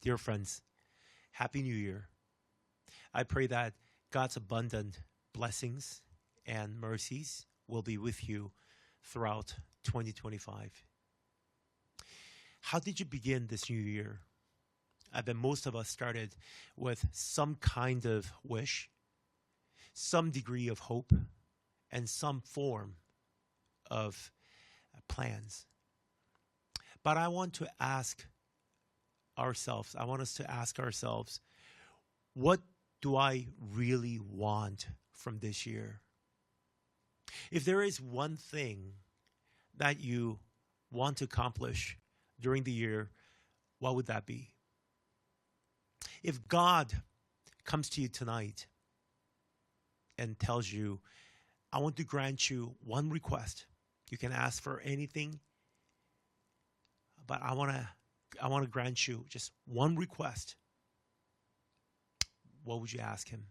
Dear friends, Happy New Year. I pray that God's abundant blessings and mercies will be with you throughout 2025. How did you begin this new year? I bet most of us started with some kind of wish, some degree of hope, and some form of plans. But I want us to ask ourselves, what do I really want from this year? If there is one thing that you want to accomplish during the year, what would that be? If God comes to you tonight and tells you, I want to grant you one request. You can ask for anything, but I want to grant you just one request. What would you ask him?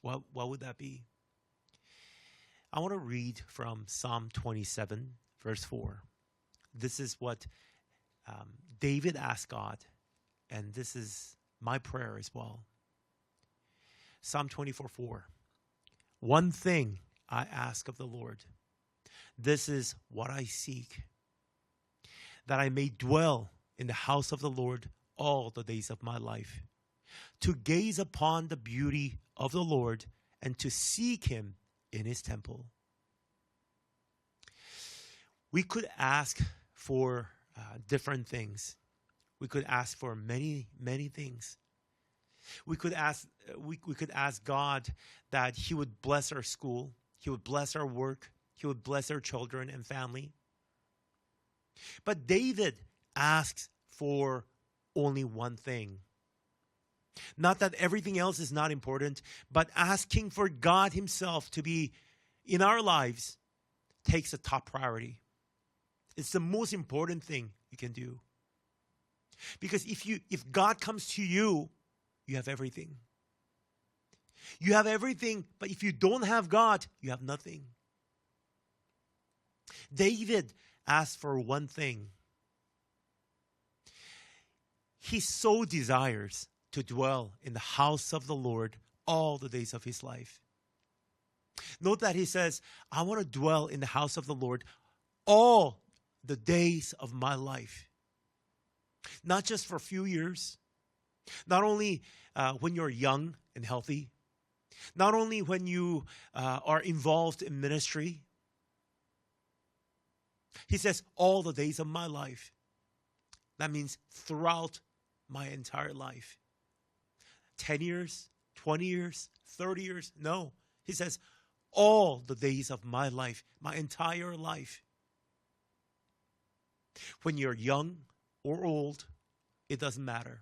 What would that be? I want to read from Psalm 27, verse 4. This is what David asked God, and this is my prayer as well. Psalm 24:4. One thing I ask of the Lord, this is what I seek, that I may dwell in the house of the Lord all the days of my life, to gaze upon the beauty of the Lord and to seek him in his temple. We could ask for different things. We could ask for many, many things. We could ask God that he would bless our school, he would bless our work, he would bless our children and family. But David asks for only one thing. Not that everything else is not important, but asking for God himself to be in our lives takes a top priority. It's the most important thing you can do. Because if God comes to you, you have everything. You have everything, but if you don't have God, you have nothing. David asked for one thing. He so desires to dwell in the house of the Lord all the days of his life. Note that he says, I want to dwell in the house of the Lord all the days of my life. Not just for a few years. Not only when you're young and healthy. Not only when you are involved in ministry. He says, all the days of my life. That means throughout my entire life. 10 years, 20 years, 30 years. No. He says, all the days of my life, my entire life. When you're young or old, it doesn't matter.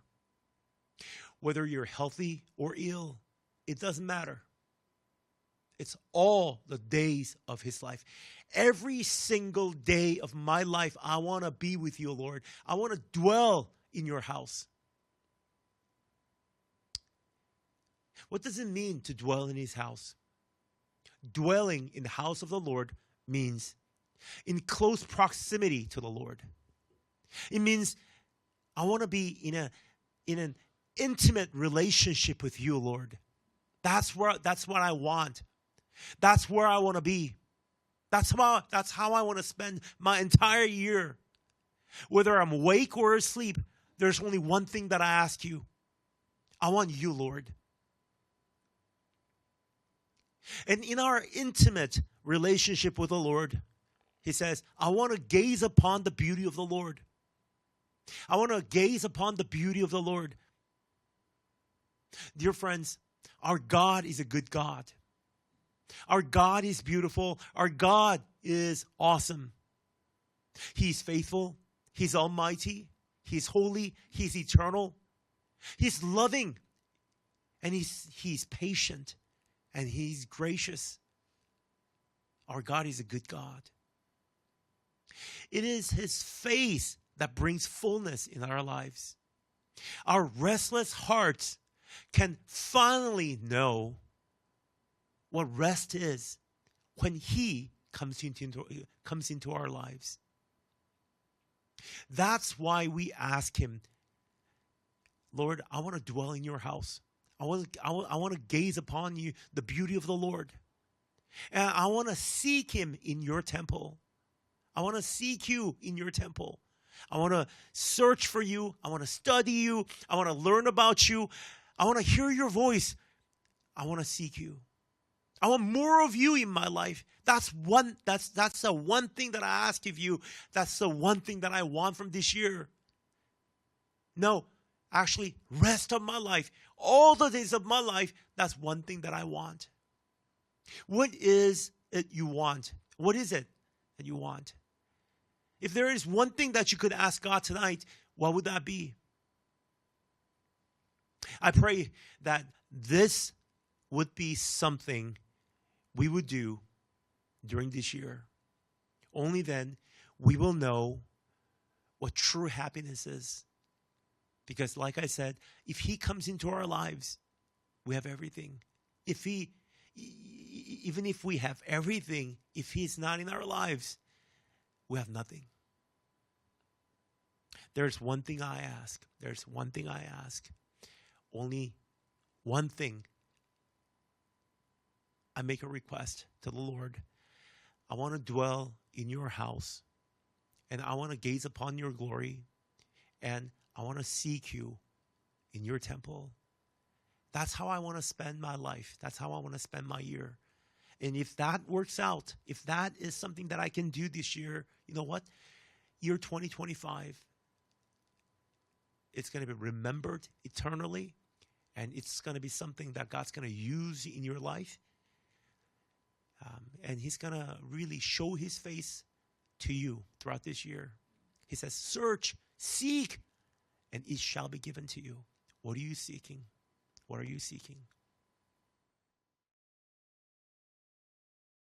Whether you're healthy or ill, it doesn't matter. It's all the days of his life. Every single day of my life, I want to be with you, Lord. I want to dwell in your house. What does it mean to dwell in his house? Dwelling in the house of the Lord means in close proximity to the Lord. It means I want to be in an intimate relationship with you, Lord. That's what I want. That's where I want to be. That's how I want to spend my entire year. Whether I'm awake or asleep, there's only one thing that I ask you. I want you, Lord. And in our intimate relationship with the Lord, he says, I want to gaze upon the beauty of the Lord. I want to gaze upon the beauty of the Lord. Dear friends, our God is a good God. Our God is beautiful. Our God is awesome. He's faithful. He's almighty. He's holy. He's eternal. He's loving. And he's patient. And he's gracious. Our God is a good God. It is his face that brings fullness in our lives. Our restless hearts can finally know what rest is when he comes into our lives. That's why we ask him Lord, I want to dwell in your house. I want to gaze upon you, the beauty of the Lord. And I want to seek him in your temple. I want to seek you in your temple. I want to search for you. I want to study you. I want to learn about you. I want to hear your voice. I want to seek you. I want more of you in my life. That's the one thing that I ask of you. That's the one thing that I want from this year. No, actually, rest of my life, all the days of my life, that's one thing that I want. What is it you want? What is it that you want? If there is one thing that you could ask God tonight, what would that be? I pray that this would be something we would do during this year. Only then we will know what true happiness is. Because like I said, if he comes into our lives, we have everything. Even if we have everything, if he's not in our lives, we have nothing. There's one thing I ask. There's one thing I ask. Only one thing. I make a request to the Lord. I want to dwell in your house, and I want to gaze upon your glory, and I want to seek you in your temple. That's how I want to spend my life. That's how I want to spend my year. And if that works out, if that is something that I can do this year, you know what? Year 2025, it's going to be remembered eternally, and it's going to be something that God's going to use in your life. And he's going to really show his face to you throughout this year. He says, search, seek, and it shall be given to you. What are you seeking? What are you seeking?